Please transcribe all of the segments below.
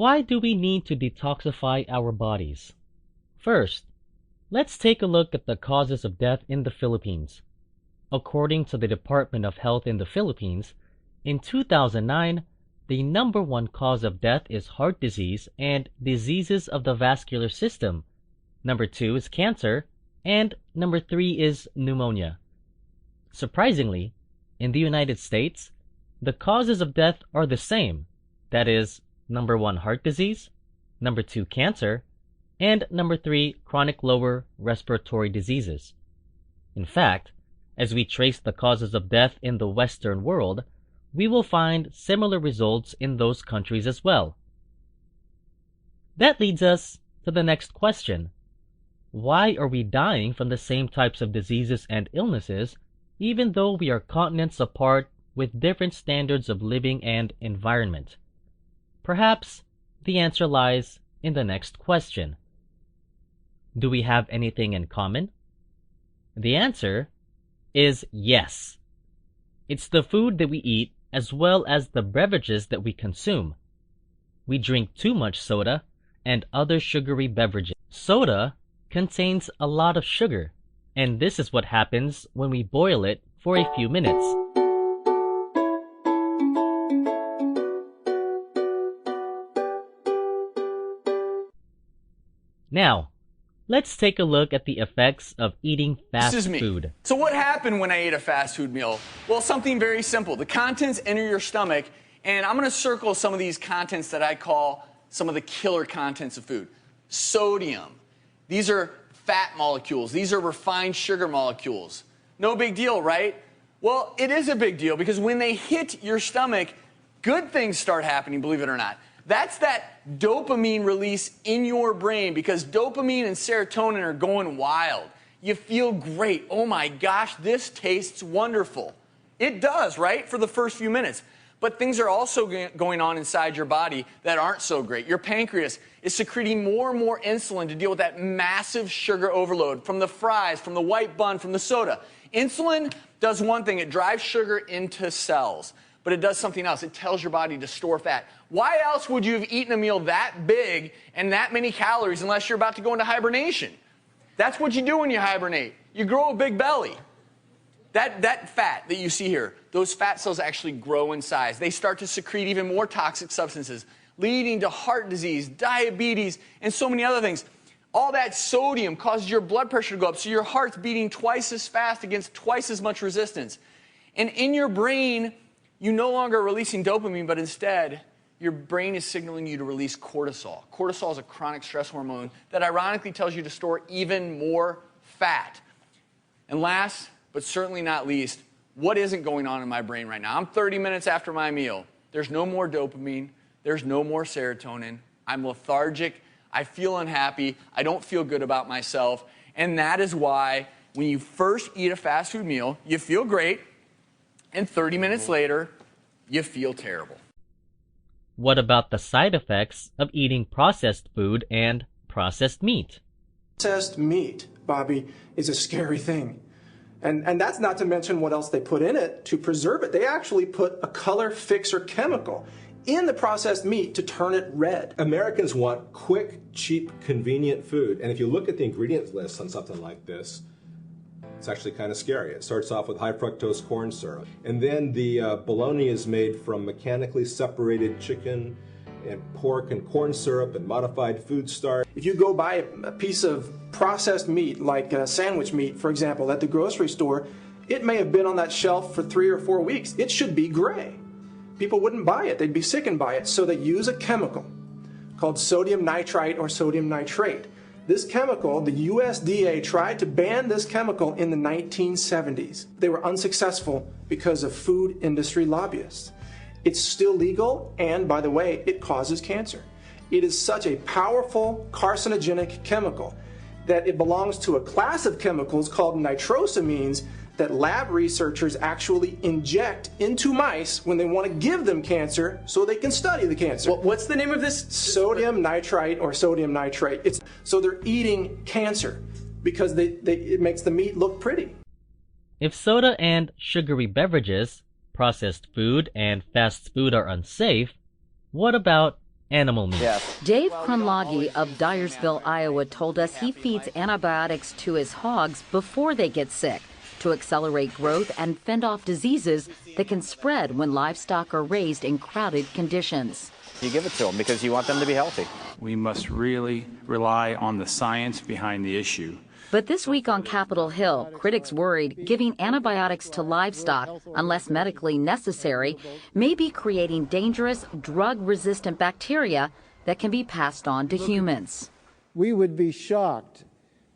why do we need to detoxify our bodies? First, let's take a look at the causes of death in the Philippines. According to the Department of Health in the Philippines, in 2009, the number one cause of death is heart disease and diseases of the vascular system. Number 2 is cancer, and number 3 is pneumonia. Surprisingly, in the United States, the causes of death are the same. That is, number 1 heart disease, number 2 cancer, and number 3 chronic lower respiratory diseases. In fact, as we trace the causes of death in the Western world, we will find similar results in those countries as well. That leads us to the next question. Why are we dying from the same types of diseases and illnesses, even though we are continents apart with different standards of living and environment? Perhaps the answer lies in the next question. Do we have anything in common? The answer is yes. It's the food that we eat as well as the beverages that we consume. We drink too much soda and other sugary beverages. Soda contains a lot of sugar, and this is what happens when we boil it for a few minutes. Now, let's take a look at the effects of eating fast food. So what happened when I ate a fast food meal? Well, something very simple. The contents enter your stomach, and I'm going to circle some of these contents that I call some of the killer contents of food. Sodium. These are fat molecules. These are refined sugar molecules. No big deal, right? Well, it is a big deal because when they hit your stomach, good things start happening, believe it or not. That's that dopamine release in your brain because dopamine and serotonin are going wild. You feel great. Oh my gosh, this tastes wonderful. It does, right? For the first few minutes. But things are also going on inside your body that aren't so great. Your pancreas is secreting more and more insulin to deal with that massive sugar overload from the fries, from the white bun, from the soda. Insulin does one thing. It drives sugar into cells. But it does something else. It tells your body to store fat. Why else would you have eaten a meal that big and that many calories unless you're about to go into hibernation? That's what you do when you hibernate. You grow a big belly. That fat that you see here, those fat cells actually grow in size. They start to secrete even more toxic substances, leading to heart disease, diabetes, and so many other things. All that sodium causes your blood pressure to go up, so your heart's beating twice as fast against twice as much resistance. And in your brain, you no longer are releasing dopamine, but instead, your brain is signaling you to release cortisol. Cortisol is a chronic stress hormone that ironically tells you to store even more fat. And last, but certainly not least, what isn't going on in my brain right now? I'm 30 minutes after my meal. There's no more dopamine. There's no more serotonin. I'm lethargic. I feel unhappy. I don't feel good about myself. And that is why when you first eat a fast food meal, you feel great. And 30 minutes later, you feel terrible. What about the side effects of eating processed food and processed meat? Processed meat, Bobby, is a scary thing. And that's not to mention what else they put in it to preserve it. They actually put a color fixer chemical in the processed meat to turn it red. Americans want quick, cheap, convenient food. And if you look at the ingredients list on something like this, it's actually kind of scary. It starts off with high fructose corn syrup. And then the bologna is made from mechanically separated chicken and pork and corn syrup and modified food starch. If you go buy a piece of processed meat, like sandwich meat, for example, at the grocery store, it may have been on that shelf for 3 or 4 weeks. It should be gray. People wouldn't buy it. They'd be sickened by it. So they use a chemical called sodium nitrite or sodium nitrate. This chemical, the USDA tried to ban this chemical in the 1970s. They were unsuccessful because of food industry lobbyists. It's still legal, and by the way, it causes cancer. It is such a powerful carcinogenic chemical that it belongs to a class of chemicals called nitrosamines that lab researchers actually inject into mice when they want to give them cancer so they can study the cancer. What's the name of this? Sodium nitrite or sodium nitrate. So they're eating cancer because it makes the meat look pretty. If soda and sugary beverages, processed food, and fast food are unsafe, what about animal meat. Dave Krunlagi of Dyersville, Iowa told us he feeds antibiotics to his hogs before they get sick to accelerate growth and fend off diseases that can spread when livestock are raised in crowded conditions. You give it to them because you want them to be healthy. We must really rely on the science behind the issue. But this week on Capitol Hill, critics worried giving antibiotics to livestock, unless medically necessary, may be creating dangerous drug-resistant bacteria that can be passed on to humans. We would be shocked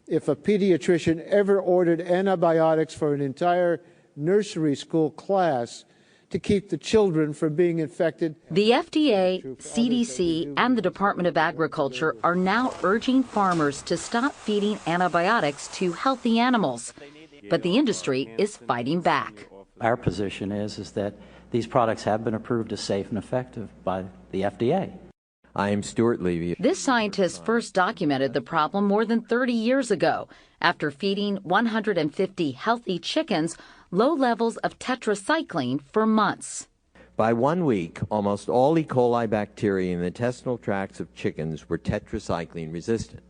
if a pediatrician ever ordered antibiotics for an entire nursery school class to keep the children from being infected. The FDA, CDC, and the Department of Agriculture are now urging farmers to stop feeding antibiotics to healthy animals. But the industry is fighting back. Our position is that these products have been approved as safe and effective by the FDA. I am Stuart Levy. This scientist first documented the problem more than 30 years ago after feeding 150 healthy chickens low levels of tetracycline for months. By 1 week, almost all E. coli bacteria in the intestinal tracts of chickens were tetracycline resistant.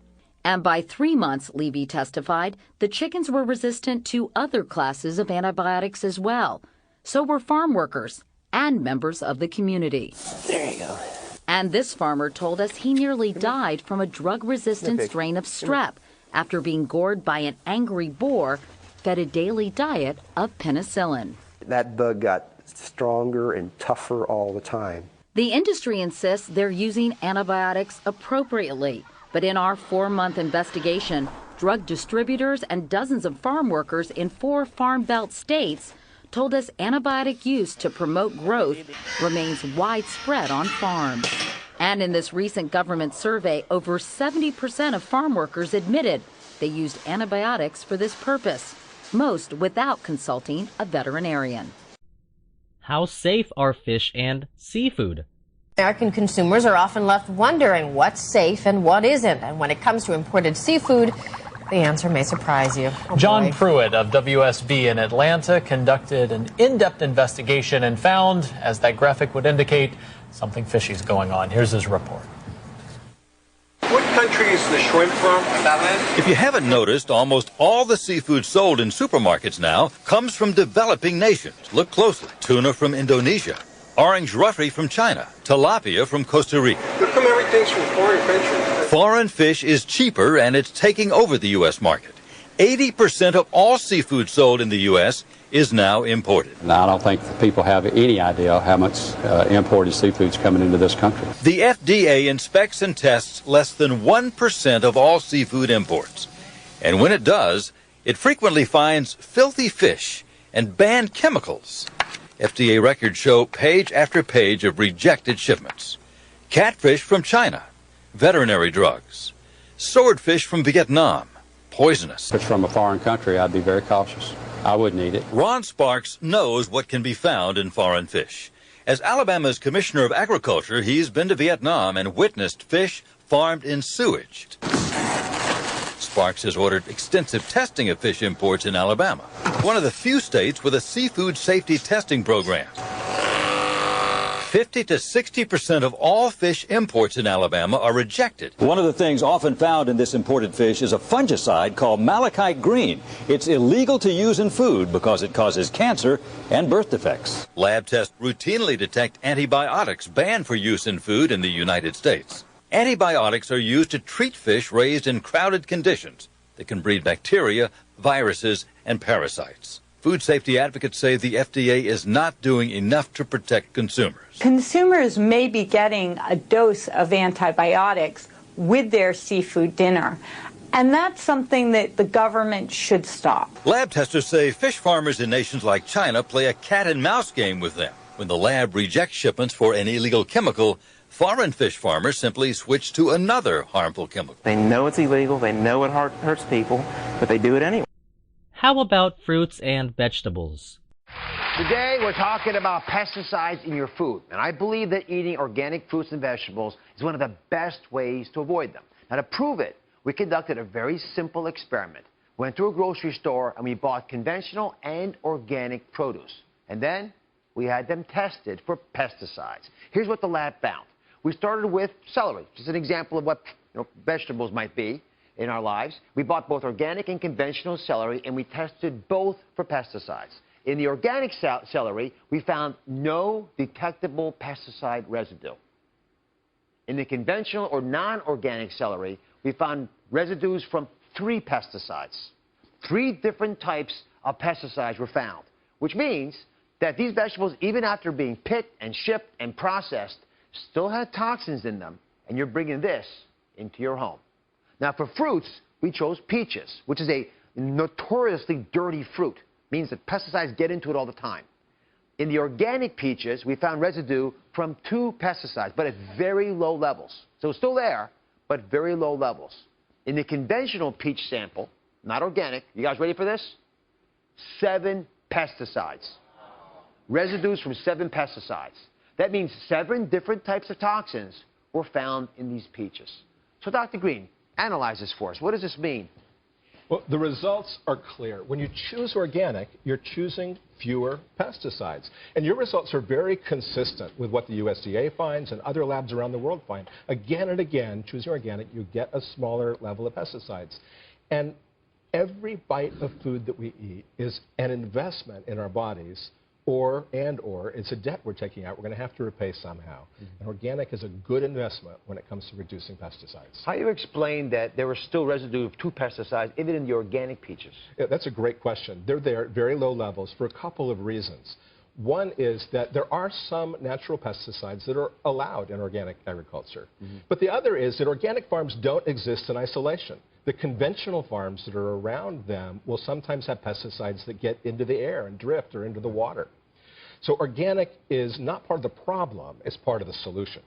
And by 3 months, Levy testified, the chickens were resistant to other classes of antibiotics as well. So were farm workers and members of the community. There you go. And this farmer told us he nearly died from a drug-resistant strain of strep after being gored by an angry boar fed a daily diet of penicillin. That bug got stronger and tougher all the time. The industry insists they're using antibiotics appropriately, but in our 4-month investigation, drug distributors and dozens of farm workers in 4 Farm Belt states told us antibiotic use to promote growth remains widespread on farms. And in this recent government survey, over 70% of farm workers admitted they used antibiotics for this purpose, most without consulting a veterinarian. How safe are fish and seafood? American consumers are often left wondering what's safe and what isn't. And when it comes to imported seafood, the answer may surprise you. John Pruitt of WSB in Atlanta conducted an in-depth investigation and found, as that graphic would indicate, something fishy is going on. Here's his report. What country is the shrimp from? If you haven't noticed, almost all the seafood sold in supermarkets now comes from developing nations. Look closely. Tuna from Indonesia, orange roughy from China, tilapia from Costa Rica. How come everything's from foreign countries? Foreign fish is cheaper and it's taking over the U.S. market. 80% of all seafood sold in the U.S. is now imported. Now, I don't think people have any idea how much imported seafood's coming into this country. The FDA inspects and tests less than 1% of all seafood imports. And when it does, it frequently finds filthy fish and banned chemicals. FDA records show page after page of rejected shipments. Catfish from China, veterinary drugs, swordfish from Vietnam, poisonous. If it's from a foreign country, I'd be very cautious. I wouldn't eat it. Ron Sparks knows what can be found in foreign fish. As Alabama's Commissioner of Agriculture, he's been to Vietnam and witnessed fish farmed in sewage. Sparks has ordered extensive testing of fish imports in Alabama, one of the few states with a seafood safety testing program. 50 to 60% of all fish imports in Alabama are rejected. One of the things often found in this imported fish is a fungicide called malachite green. It's illegal to use in food because it causes cancer and birth defects. Lab tests routinely detect antibiotics banned for use in food in the United States. Antibiotics are used to treat fish raised in crowded conditions that can breed bacteria, viruses, and parasites. Food safety advocates say the FDA is not doing enough to protect consumers. Consumers may be getting a dose of antibiotics with their seafood dinner, and that's something that the government should stop. Lab testers say fish farmers in nations like China play a cat-and-mouse game with them. When the lab rejects shipments for an illegal chemical, foreign fish farmers simply switch to another harmful chemical. They know it's illegal, they know it hurts people, but they do it anyway. How about fruits and vegetables? Today we're talking about pesticides in your food, and I believe that eating organic fruits and vegetables is one of the best ways to avoid them. Now, to prove it, we conducted a very simple experiment. Went to a grocery store and we bought conventional and organic produce. And then we had them tested for pesticides. Here's what the lab found. We started with celery, just an example of what vegetables might be in our lives. We bought both organic and conventional celery, and we tested both for pesticides. In the organic celery, we found no detectable pesticide residue. In the conventional or non-organic celery, we found residues from 3 pesticides. 3 different types of pesticides were found, which means that these vegetables, even after being picked and shipped and processed, still had toxins in them, and you're bringing this into your home. Now, for fruits, we chose peaches, which is a notoriously dirty fruit. It means that pesticides get into it all the time. In the organic peaches, we found residue from 2 pesticides, but at very low levels. So it's still there, but very low levels. In the conventional peach sample, not organic, you guys ready for this? 7 pesticides. Residues from 7 pesticides. That means 7 different types of toxins were found in these peaches. So, Dr. Green, analyze this for us. What does this mean? Well, the results are clear. When you choose organic, you're choosing fewer pesticides. And your results are very consistent with what the USDA finds and other labs around the world find. Again and again, choosing organic, you get a smaller level of pesticides. And every bite of food that we eat is an investment in our bodies, or it's a debt we're taking out. We're going to have to repay somehow. And organic is a good investment when it comes to reducing pesticides. How do you explain that there was still residue of 2 pesticides even in the organic peaches? Yeah, that's a great question. They're there at very low levels for a couple of reasons. One is that there are some natural pesticides that are allowed in organic agriculture. But the other is that organic farms don't exist in isolation. The conventional farms that are around them will sometimes have pesticides that get into the air and drift or into the water. So organic is not part of the problem, it's part of the solution.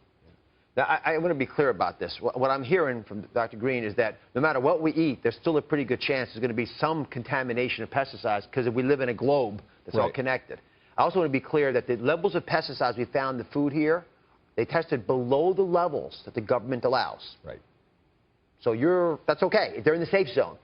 Now, I want to be clear about this. What I'm hearing from Dr. Green is that no matter what we eat, there's still a pretty good chance there's going to be some contamination of pesticides because if we live in a globe that's all connected. I also want to be clear that the levels of pesticides we found in the food here, they tested below the levels that the government allows. Right. So that's okay. They're in the safe zone.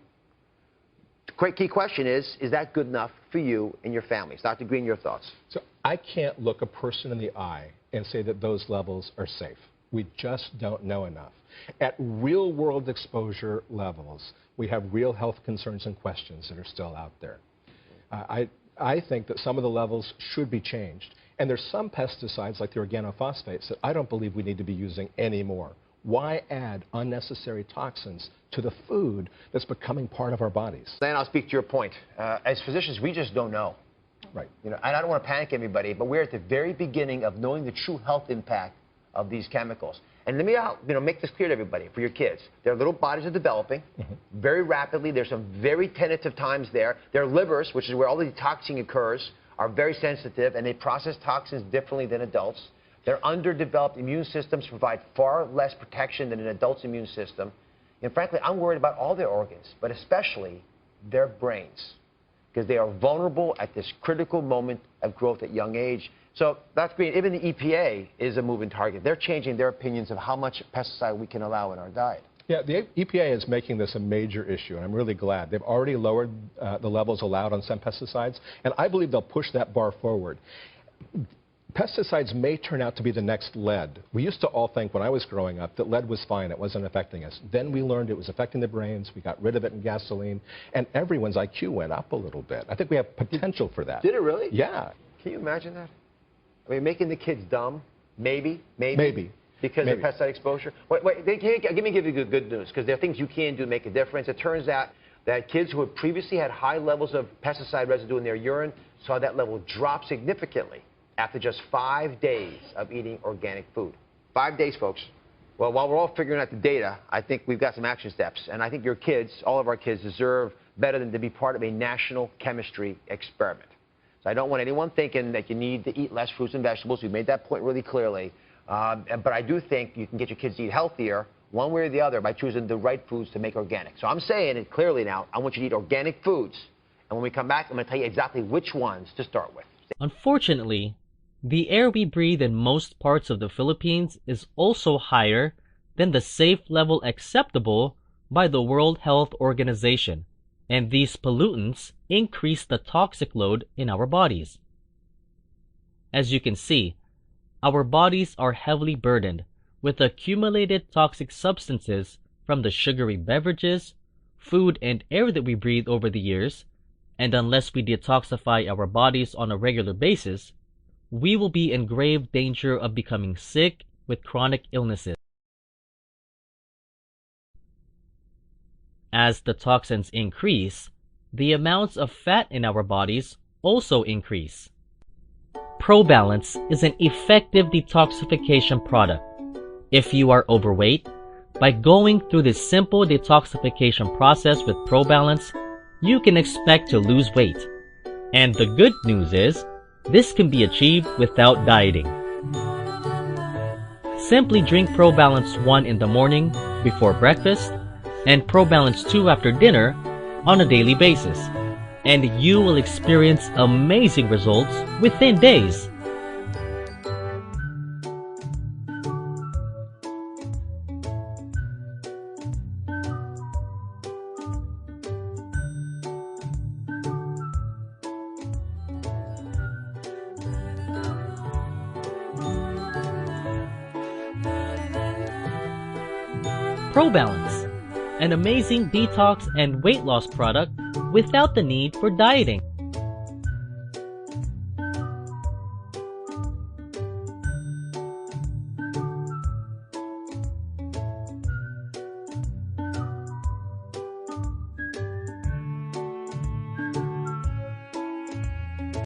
The key question is that good enough for you and your families? Dr. Green, your thoughts? So I can't look a person in the eye and say that those levels are safe. We just don't know enough. At real-world exposure levels, we have real health concerns and questions that are still out there. I think that some of the levels should be changed. And there's some pesticides, like the organophosphates, that I don't believe we need to be using anymore. Why add unnecessary toxins to the food that's becoming part of our bodies? Then I'll speak to your point. As physicians, we just don't know. Right. And I don't want to panic everybody, but we're at the very beginning of knowing the true health impact of these chemicals. And let me make this clear to everybody, for your kids. Their little bodies are developing very rapidly. There's some very tentative times there. Their livers, which is where all the detoxing occurs, are very sensitive, and they process toxins differently than adults. Their underdeveloped immune systems provide far less protection than an adult's immune system. And frankly, I'm worried about all their organs, but especially their brains, because they are vulnerable at this critical moment of growth at young age. So, Dr. Green, even the EPA is a moving target. They're changing their opinions of how much pesticide we can allow in our diet. Yeah, the EPA is making this a major issue, and I'm really glad. They've already lowered the levels allowed on some pesticides, and I believe they'll push that bar forward. Pesticides may turn out to be the next lead. We used to all think when I was growing up that lead was fine, it wasn't affecting us. Then we learned it was affecting the brains, we got rid of it in gasoline, and everyone's IQ went up a little bit. I think we have potential for that. Did it really? Yeah. Can you imagine that? I mean, making the kids dumb, maybe. Because of pesticide exposure. Let me give you good news, because there are things you can do to make a difference. It turns out that kids who had previously had high levels of pesticide residue in their urine saw that level drop significantly after just 5 days of eating organic food. 5 days, folks. Well, while we're all figuring out the data, I think we've got some action steps. And I think your kids, all of our kids, deserve better than to be part of a national chemistry experiment. So I don't want anyone thinking that you need to eat less fruits and vegetables. We've made that point really clearly. But I do think you can get your kids to eat healthier, one way or the other, by choosing the right foods to make organic. So I'm saying it clearly now. I want you to eat organic foods. And when we come back, I'm going to tell you exactly which ones to start with. Unfortunately, the air we breathe in most parts of the Philippines is also higher than the safe level acceptable by the World Health Organization, and these pollutants increase the toxic load in our bodies. As you can see, our bodies are heavily burdened with accumulated toxic substances from the sugary beverages, food, and air that we breathe over the years, and unless we detoxify our bodies on a regular basis, we will be in grave danger of becoming sick with chronic illnesses. As the toxins increase, the amounts of fat in our bodies also increase. ProBalance is an effective detoxification product. If you are overweight, by going through this simple detoxification process with ProBalance, you can expect to lose weight. And the good news is, this can be achieved without dieting. Simply drink ProBalance 1 in the morning before breakfast and ProBalance 2 after dinner on a daily basis, and you will experience amazing results within days. ProBalance, an amazing detox and weight loss product without the need for dieting.